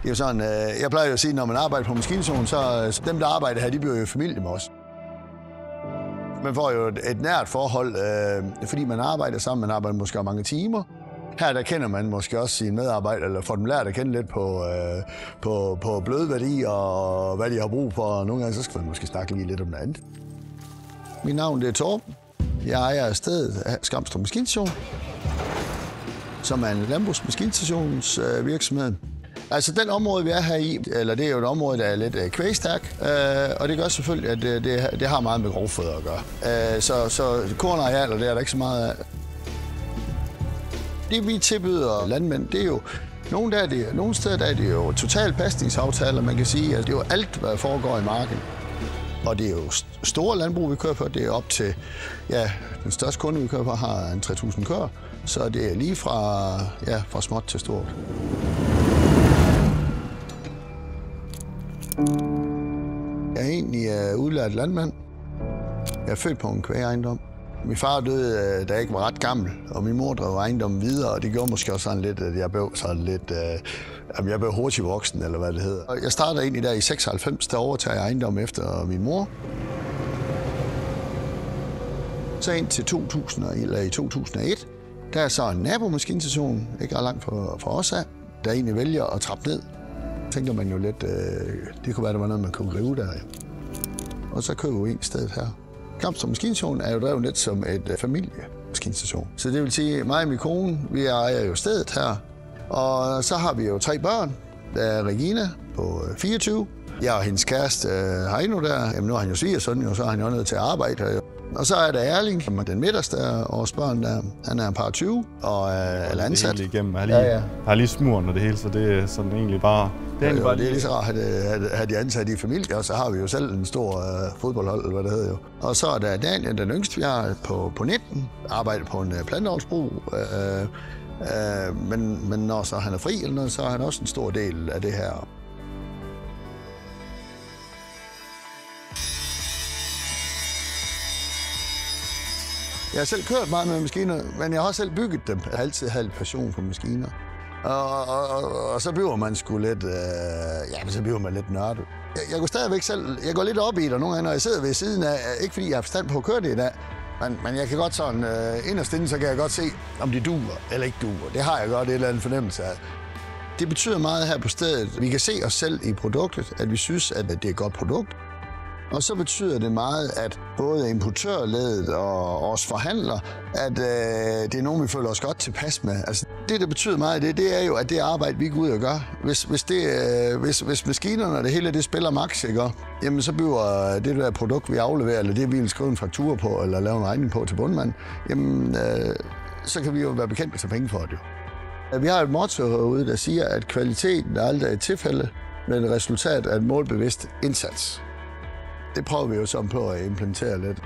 Det er jo sådan, jeg plejer jo at sige, når man arbejder på maskinzonen, så dem, der arbejder her, de bliver jo familie med os. Man får jo et nært forhold, fordi man arbejder sammen, man arbejder måske mange timer. Her der kender man måske også sine medarbejdere, eller får dem lært at kende lidt på bløde værdier og hvad de har brug for. Og nogle gange så skal man måske snakke lige lidt om noget andet. Mit navn det er Torben. Jeg ejer af stedet Skamstrup Maskinstation, som er en landbrugsmaskinstationsvirksomhed. Altså den område, vi er her i, eller det er jo et område, der er lidt kvægstærk, og det gør selvfølgelig, at det har meget med grovfoder at gøre. Så kornarealer, det er der ikke så meget af. Det vi tilbyder landmænd, det er jo nogle steder der er det jo total pasningsaftaler. Man kan sige, at det er jo alt, hvad foregår i marken. Og det er jo store landbrug, vi kører på. Det er op til, ja, den største kunde, vi kører på, har en 3.000 køer. Så det er lige fra småt til stort. Jeg er egentlig udlært landmand. Jeg er født på en kvægejendom. Min far døde, da jeg ikke var ret gammel, og min mor drev ejendommen videre, og det gjorde måske også sådan lidt, at jeg blev hurtigt voksen, eller hvad det hedder. Jeg startede egentlig der i 96, der overtager jeg ejendommen efter min mor. Så indtil i 2001, der er så en nabomaskinstation, ikke ret langt fra os af, der egentlig vælger at trappe ned. Tænker man jo lidt, det kunne være, der var noget, man kunne rive der. Og så køber vi en sted her. Skamstrup Maskinstation er jo drevet lidt som et familiemaskinstation. Så det vil sige, mig og min kone, vi ejer jo stedet her. Og så har vi jo 3 børn. Der er Regina på 24. Jeg og hendes kæreste har endnu der. Jamen, nu er han jo svigersøn, så er han jo nødt til at arbejde. Og så er der Erling, som er den midterste af vores børn der. Han er en par 20 og er ansat. Det igennem. Har lige smuren og det hele, så det er sådan egentlig bare... Det er lige så rart at have de ansatte i familie, og så har vi jo selv en stor fodboldhold, eller hvad det hedder jo. Og så er der Daniel, den yngste, vi har på 19, arbejder på en planteavlsbrug. Men når så han er fri eller noget, så er han også en stor del af det her. Jeg har selv kørt meget med maskiner, men jeg har også selv bygget dem. Jeg har altid haft passion for maskiner. Og så bliver man sgu lidt, så bliver man lidt nørdet. Jeg går stadigvæk selv, jeg går lidt op i det, og nogle gange, når jeg sidder ved siden af, ikke fordi jeg har forstand på at køre det i dag, men jeg kan godt sådan, inderst inde, så kan jeg godt se, om de duer eller ikke duer. Det har jeg godt et eller andet fornemmelse af. Det betyder meget her på stedet. Vi kan se os selv i produktet, at vi synes, at det er et godt produkt. Og så betyder det meget, at både importørledet og os forhandler, at det er nogen, vi føler os godt tilpas med. Altså, det, der betyder meget af det er jo, at det arbejde, vi går ud og gør. Hvis maskinerne og det hele det spiller max, ikke? Jamen, så bliver det der produkt, vi afleverer, eller det, vi vil skrive en faktura på, eller lave en regning på til bundmanden, jamen, så kan vi jo være bekendt med at tage penge for det. Vi har et motto herude, der siger, at kvaliteten er aldrig et tilfælde, men et resultat af en målbevidst indsats. Det prøver vi jo så på at implementere lidt.